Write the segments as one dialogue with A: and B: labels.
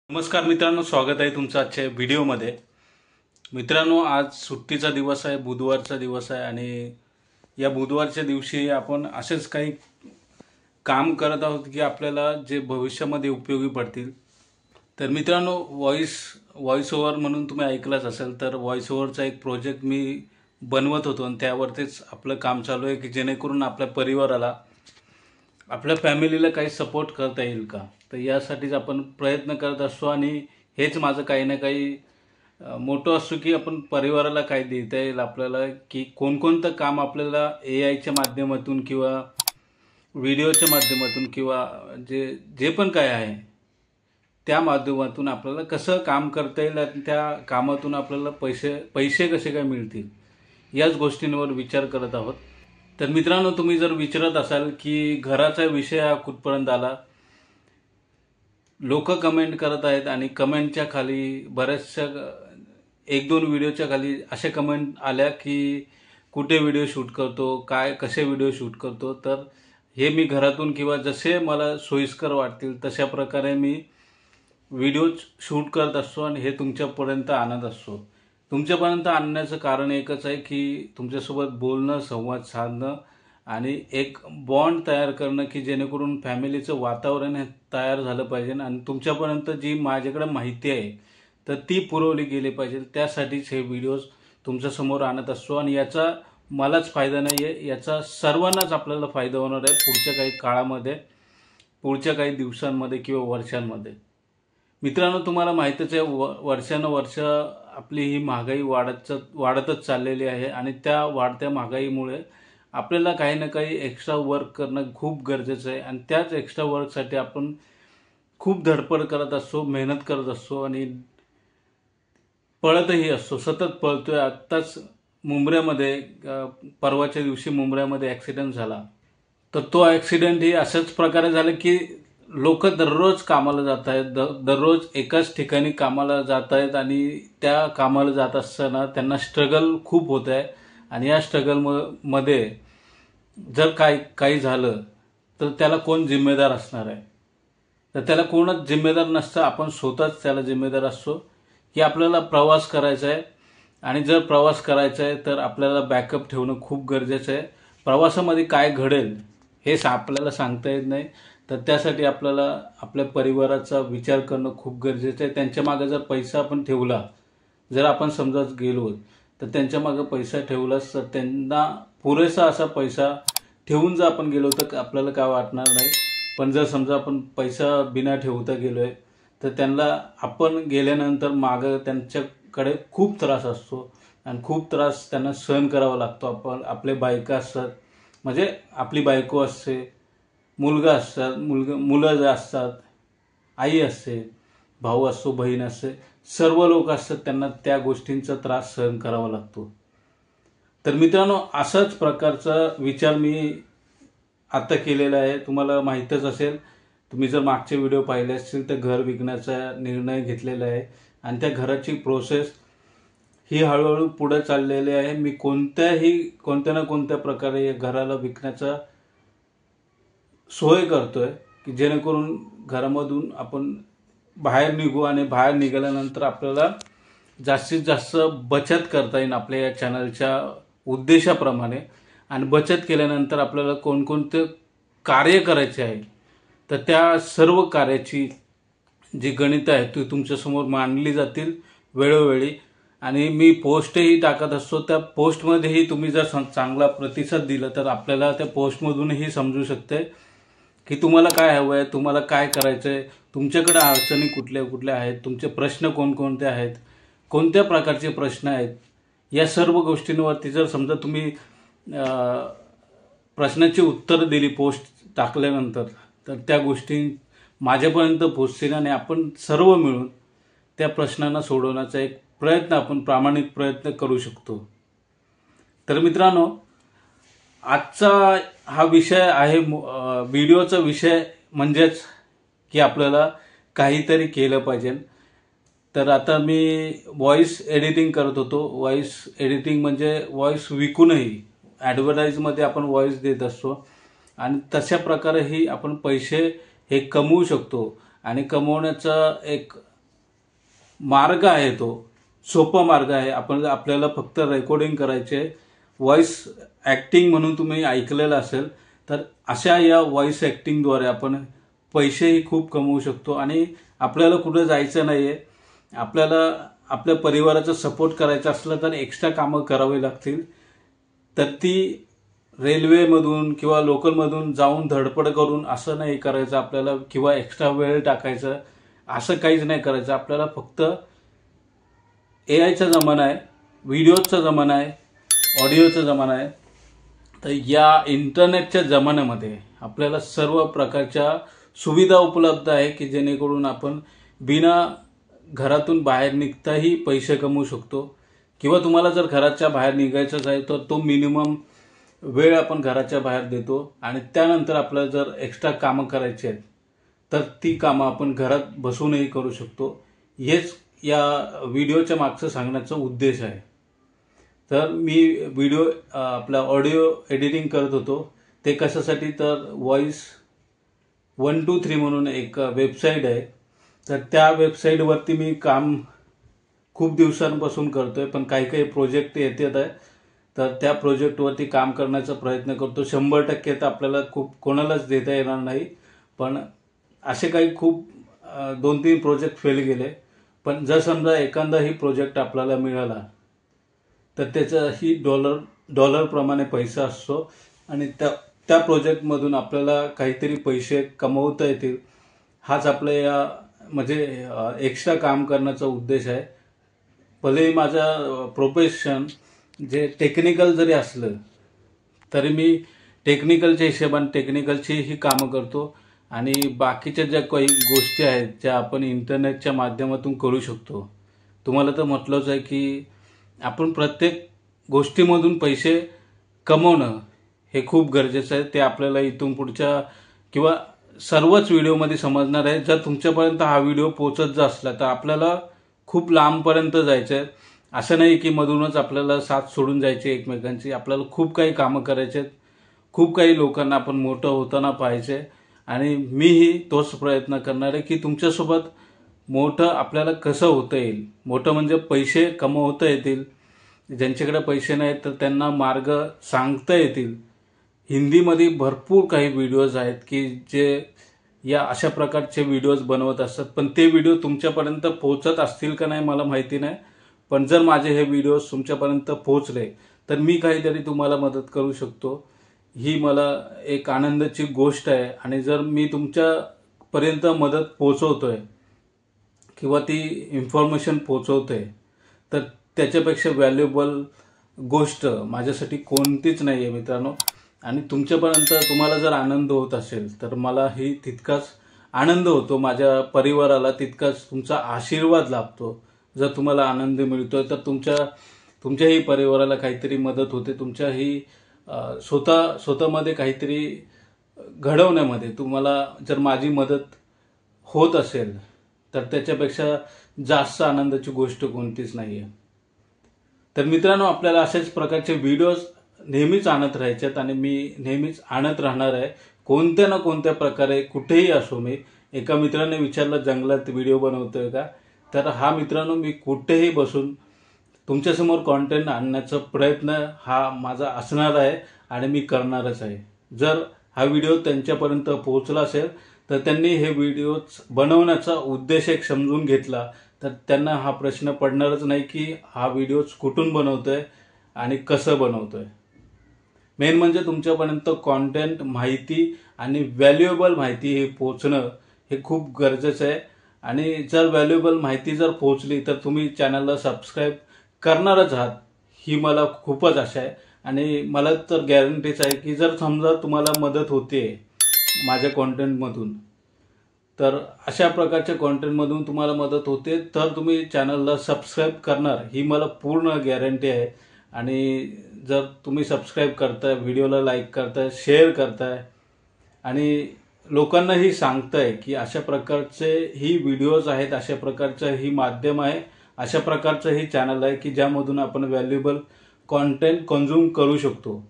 A: नमस्कार मित्रांनो, स्वागत आहे तुमचं आजच्या व्हिडिओमध्ये। मित्रांनो, आज सुट्टीचा दिवस आहे, बुधवारचा दिवस आहे आणि या बुधवारच्या दिवशी आपण असेच काही काम करत आहोत की आपल्याला जे भविष्यामध्ये उपयोगी पडतील। तर मित्रांनो, व्हॉइस ओव्हर म्हणून तुम्ही ऐकलंच असेल, तर व्हॉइस ओव्हरचा एक प्रोजेक्ट मी बनवत होतो आणि त्यावरतीच आपलं काम चालू आहे की जेणेकरून आपल्या परिवाराला, आपल्या फॅमिलीला काही सपोर्ट करता येईल का, तर यासाठीच आपण प्रयत्न करत असतो। आणि हेच माझं काही ना काही मोठं असतो की आपण परिवाराला काय देता येईल आपल्याला, की कोणकोणतं काम आपल्याला AIच्या माध्यमातून किंवा व्हिडिओच्या माध्यमातून किंवा जे जे पण काय आहे त्या माध्यमातून आपल्याला कसं काम करता येईल आणि त्या कामातून आपल्याला पैसे कसे काय मिळतील, याच गोष्टींवर विचार करत आहोत। तर मित्रांनो, तुम्ही जर विचारत असाल की घराचा विषय हा कुठपर्यंत आला, लोक कमेंट करत आहेत आणि कमेंटच्या खाली बऱ्याचशा 1-2 व्हिडिओच्या खाली अशा कमेंट आल्या की कुठे व्हिडिओ शूट करतो, काय कसे व्हिडिओ शूट करतो। तर हे मी घरातून किंवा जसे मला सोयीस्कर वाटतील तशा प्रकारे मी व्हिडिओ शूट करत असतो आणि हे तुमच्यापर्यंत आणत असतो। तुमच्यापर्यंत आणण्याचं कारण एकच आहे की तुमच्यासोबत बोलणं, संवाद साधणं आणि एक बॉन्ड तयार करणं, की जेणेकरून फॅमिलीचं वातावरण हे तयार झालं पाहिजे आणि तुमच्यापर्यंत जी माझ्याकडे माहिती आहे तर ती पुरवली गेली पाहिजे। त्यासाठीच हे व्हिडिओज तुमच्यासमोर आणत असतो आणि याचा मलाच फायदा नाही आहे, याचा सर्वांनाच आपल्याला फायदा होणार आहे पुढच्या काही काळामध्ये, पुढच्या काही दिवसांमध्ये किंवा वर्षांमध्ये। मित्रांनो, तुम्हाला माहीतच आहे वर्षानुवर्ष आपली ही महागाई वाढतच चाललेली आहे आणि त्या वाढत्या महागाईमुळे आपल्याला काही ना काही एक्स्ट्रा वर्क करणं खूप गरजेचं आहे आणि त्याच एक्स्ट्रा वर्कसाठी आपण खूप धडपड करत असतो, मेहनत करत असतो आणि पळतही असतो, सतत पळतोय। आत्ताच मुंबऱ्यामध्ये परवाच्या दिवशी मुंबऱ्यामध्ये ॲक्सिडेंट झाला, तर तो ॲक्सिडेंट ही अशाच प्रकारे झाला की लोक दररोज कामाला जात आहेत, दररोज एकाच ठिकाणी कामाला जात आहेत आणि त्या कामाला जात असताना त्यांना स्ट्रगल खूप होत आहे आणि या स्ट्रगलमध्ये जर काही झालं तर त्याला कोण जिम्मेदार असणार आहे, तर त्याला कोणच जिम्मेदार नसतं, आपण स्वतःच त्याला जिम्मेदार असतो की आपल्याला प्रवास करायचा आहे आणि जर प्रवास करायचा आहे तर आपल्याला बॅकअप ठेवणं खूप गरजेचं आहे। प्रवासामध्ये काय घडेल हे आपल्याला सांगता येत नाही, तर त्यासाठी आपल्याला आपल्या परिवाराचा विचार करणं खूप गरजेचं आहे। त्यांच्या मागे जर पैसा आपण ठेवला, जर आपण समजा गेलो तर त्यांच्या मागे पैसा ठेवलाच तर त्यांना पुरेसा असा पैसा ठेवून जर आपण गेलो तर आपल्याला काय वाटणार नाही, पण जर समजा आपण पैसा बिना ठेवता गेलोय तर त्यांना आपण गेल्यानंतर मागे त्यांच्याकडे खूप त्रास असतो आणि खूप त्रास त्यांना सहन करावा लागतो। आपले बायका असतात, म्हणजे आपली बायको असते, मुलगा असतात, मुलं असतात, आई असते, भाऊ असतो, बहीण असते, सर्व लोक असतात, त्यांना त्या गोष्टींचा त्रास सहन करावा लागतो। तर मित्रांनो, असाच प्रकारचा विचार मी आता केलेला आहे। तुम्हाला माहीतच असेल, तुम्ही जर मागचे व्हिडिओ पाहिले असतील तर घर विकण्याचा निर्णय घेतलेला आहे आणि त्या घराची प्रोसेस ही हळूहळू पुढे चाललेली आहे। मी कोणत्या ना कोणत्या प्रकारे या घराला विकण्याचा सोय करतोय की जेणेकरून घरामधून आपण बाहेर निघू आणि बाहेर निघाल्यानंतर आपल्याला जास्तीत जास्त बचत करता येईल आपल्या या चॅनलच्या उद्देशाप्रमाणे। आणि बचत केल्यानंतर आपल्याला कोणकोणते कार्य करायचे आहे तर त्या सर्व कार्याची जी गणितं आहेत ती तुमच्यासमोर मांडली जातील वेळोवेळी आणि मी पोस्टही टाकत असतो। त्या पोस्टमध्येही तुम्ही जर चांगला प्रतिसाद दिला तर आपल्याला त्या पोस्टमधूनही समजू शकते की तुम्हाला काय हवं आहे, तुम्हाला काय करायचं आहे, तुमच्याकडे अडचणी कुठल्या कुठल्या आहेत, तुमचे प्रश्न कोणकोणते आहेत, कोणत्या प्रकारचे प्रश्न आहेत, या सर्व गोष्टींवरती जर समजा तुम्ही प्रश्नाची उत्तर दिली पोस्ट टाकल्यानंतर तर त्या गोष्टी माझ्यापर्यंत पोहोचतील आणि आपण सर्व मिळून त्या प्रश्नांना सोडवण्याचा एक प्रयत्न, आपण प्रामाणिक प्रयत्न करू शकतो। तर मित्रांनो, आजचा हा विषय आहे, व्हिडिओचा विषय म्हणजेच की आपल्याला काहीतरी केलं पाहिजे। तर आता मी व्हॉइस एडिटिंग करत होतो। व्हॉइस एडिटिंग म्हणजे व्हॉइस विकूनही ॲडव्हर्टाईजमध्ये आपण व्हॉइस देत असतो आणि तशा प्रकारेही आपण पैसे हे कमवू शकतो आणि कमवण्याचा एक मार्ग आहे तो सोपा मार्ग आहे. आपल्याला फक्त रेकॉर्डिंग करायचे. व्हॉइस ॲक्टिंग म्हणून तुम्ही ऐकलेलं असेल, तर अशा या व्हॉइस ॲक्टिंगद्वारे आपण पैसेही खूप कमवू शकतो. आणि आपल्याला कुठं जायचं नाही आहे. आपल्याला आपल्या परिवाराचा सपोर्ट करायचा असलं तर एक्स्ट्रा कामं करावी लागतील. तर ती रेल्वेमधून किंवा लोकलमधून जाऊन धडपड करून असं नाही करायचं आपल्याला, किंवा एक्स्ट्रा वेळ टाकायचं असं काहीच नाही करायचं. आपल्याला फक्त AIचा जमाना आहे, व्हिडिओचा जमाना आहे, ऑडिओचा जमाना आहे. तर या इंटरनेटच्या जमान्यामध्ये आपल्याला सर्व प्रकारच्या सुविधा उपलब्ध आहे की जेणेकरून आपण बिना घरातून बाहेर निघताही पैसे कमवू शकतो. किंवा तुम्हाला जर घराच्या बाहेर निघायचंच आहे तर तो मिनिमम वेळ आपण घराच्या बाहेर देतो. आणि त्यानंतर आपल्याला जर एक्स्ट्रा कामं करायची आहेत तर ती कामं आपण घरात बसूनही करू शकतो. हेच या व्हिडिओच्या मागचं सांगण्याचा उद्देश आहे. तर मी व्हिडिओ आपला ऑडिओ एडिटिंग करत होतो. ते कशासाठी, तर व्हॉइस 123 म्हणून एक वेबसाईट आहे. तर त्या वेबसाईटवरती मी काम खूप दिवसांपासून करतोय, पण काही काही प्रोजेक्ट येतात आहे. तर त्या प्रोजेक्टवरती काम करण्याचा प्रयत्न करतो. 100% तर आपल्याला खूप कोणालाच देता येणार नाही, पण असे काही खूप 2-3 प्रोजेक्ट फेल गेले. पण जर समजा एखादाही प्रोजेक्ट आपल्याला मिळाला तर त्याचाही डॉलरप्रमाणे पैसा असतो. आणि त्या प्रोजेक्टमधून आपल्याला काहीतरी पैसे कमवता येतील. हाच आपल्या या म्हणजे एक्स्ट्रा काम करण्याचा उद्देश आहे. भलेही माझं प्रोफेशन जे टेक्निकल जरी असलं तरी मी टेक्निकलच्या हिशोबाने टेक्निकलचीही कामं करतो. आणि बाकीच्या ज्या काही गोष्टी आहेत ज्या आपण इंटरनेटच्या माध्यमातून करू शकतो. तुम्हाला तर म्हटलंच आहे की आपण प्रत्येक गोष्टीमधून पैसे कमवणं हे खूप गरजेचं आहे. ते आपल्याला इथून पुढच्या किंवा सर्वच व्हिडिओमध्ये समजणार आहे. जर तुमच्यापर्यंत हा व्हिडिओ पोहोचत असला तर आपल्याला खूप लांबपर्यंत जायचं आहे. असं नाही की मधूनच आपल्याला साथ सोडून जायची एकमेकांची. आपल्याला खूप काही कामं करायचे आहेत. खूप काही लोकांना आपण मोठं होताना पाहायचे. आणि मीही तोच प्रयत्न करणार आहे की तुमच्यासोबत मोठं आपल्याला कसं होता येईल. मोठं म्हणजे पैसे कमवता येतील. ज्यांच्याकडे पैसे नाहीत तर त्यांना मार्ग सांगता येतील. हिंदीमध्ये भरपूर काही व्हिडिओज आहेत की जे या अशा प्रकारचे व्हिडिओज बनवत असतात. पण ते व्हिडिओ तुमच्यापर्यंत पोहोचत असतील का नाही मला माहिती नाही. पण जर माझे हे व्हिडिओज तुमच्यापर्यंत पोहोचले तर मी काहीतरी तुम्हाला मदत करू शकतो. ही मला एक आनंदाची गोष्ट आहे. आणि जर मी तुमच्यापर्यंत मदत पोहोचवतोय किंवा ती इन्फॉर्मेशन पोहोचवतोय तर त्याच्यापेक्षा व्हॅल्युएबल गोष्ट माझ्यासाठी कोणतीच नाही आहे मित्रांनो. आणि तुमच्यापर्यंत तुम्हाला जर आनंद होत असेल तर मलाही तितकाच आनंद होतो. माझ्या परिवाराला तितकाच तुमचा आशीर्वाद लाभतो. जर तुम्हाला आनंद मिळतोय तर तुमच्याही परिवाराला काहीतरी मदत होते. तुमच्याही स्वतःमध्ये काहीतरी घडवण्यामध्ये तुम्हाला जर माझी मदत होत असेल तर त्याच्यापेक्षा जास्त आनंदाची गोष्ट कोणतीच नाही आहे. तर मित्रांनो, आपल्याला अशाच प्रकारचे व्हिडिओज नेहमीच आणत राहायच्यात आणि मी नेहमीच आणत राहणार आहे. कोणत्या ना कोणत्या प्रकारे कुठेही असो. मी एका मित्राने विचारलं जंगलात व्हिडिओ बनवतोय का, तर हा मित्रांनो मी कुठेही बसून तुमच्यासमोर कॉन्टेंट आणण्याचा प्रयत्न हा माझा असणार आहे आणि मी करणारच आहे. जर हा व्हिडिओ त्यांच्यापर्यंत पोहोचला असेल तर त्यांनी हे व्हिडिओज बनवण्याचा उद्देश एक समजून घेतला तर त्यांना हा प्रश्न पडणारच नाही की हा व्हिडिओज कुठून बनवतोय आणि कसं बनवतोय. मेन म्हणजे तुमच्यापर्यंत कॉन्टेंट, माहिती आणि व्हॅल्युएबल माहिती हे पोहोचणं हे खूप गरजेचं आहे. आणि जर व्हॅल्युएबल माहिती जर पोहोचली तर तुम्ही चॅनलला सबस्क्राईब करणारच आहात ही मला खूपच आशा आहे. आणि मला तर गॅरंटीच आहे की जर समजा तुम्हाला मदत होते माझ्या कॉन्टेंटमधून, तर अशा प्रकारच्या कॉन्टेंटमधून तुम्हाला मदत होते तर तुम्ही चॅनलला सबस्क्राईब करणार ही मला पूर्ण गॅरंटी आहे. आणि जर तुम्ही सबस्क्राईब करताय, व्हिडिओला लाईक करताय, शेअर करताय आणि लोकांनाही सांगताय की अशा प्रकारचे ही व्हिडिओज आहेत, अशा प्रकारचं ही माध्यम आहे, अशा प्रकारचं ही चॅनल आहे की ज्यामधून आपण व्हॅल्युएबल कॉन्टेंट कन्झ्युम करू शकतो.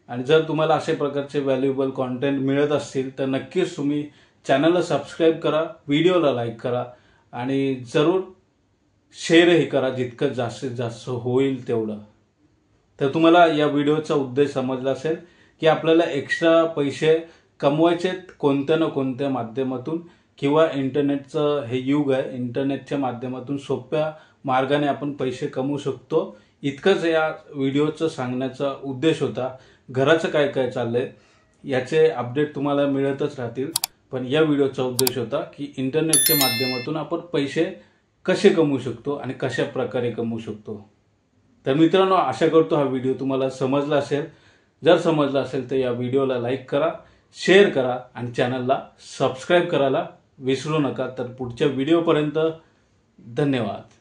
A: आणि जर तुम्हाला अशा प्रकारचे व्हॅल्युएबल कॉन्टेंट मिळत असतील तर नक्कीच तुम्ही चॅनलला सबस्क्राईब करा, व्हिडिओला लाईक करा आणि जरूर शेअरही करा जितकं जास्तीत जास्त होईल तेवढं. तर तुम्हाला या व्हिडिओचा उद्देश समजला असेल की आपल्याला एक्स्ट्रा पैसे कमवायचे कोणत्या ना कोणत्या माध्यमातून, किंवा इंटरनेटचं हे युग आहे, इंटरनेटच्या माध्यमातून सोप्या मार्गाने आपण पैसे कमवू शकतो. इतकंच या व्हिडिओचं सांगण्याचा उद्देश होता. घराचं काय काय चाललंय याचे अपडेट तुम्हाला मिळतच राहतील, पण या व्हिडिओचा उद्देश होता की इंटरनेटच्या माध्यमातून आपण पैसे कसे कमवू शकतो आणि कशा प्रकारे कमवू शकतो. तर मित्रांनो, आशा करतो हा व्हिडिओ तुम्हाला समजला असेल. जर समजला असेल तर या व्हिडिओला लाईक करा, शेअर करा आणि चॅनलला सबस्क्राईब करायला विसरू नका. तर पुढच्या व्हिडिओपर्यंत धन्यवाद.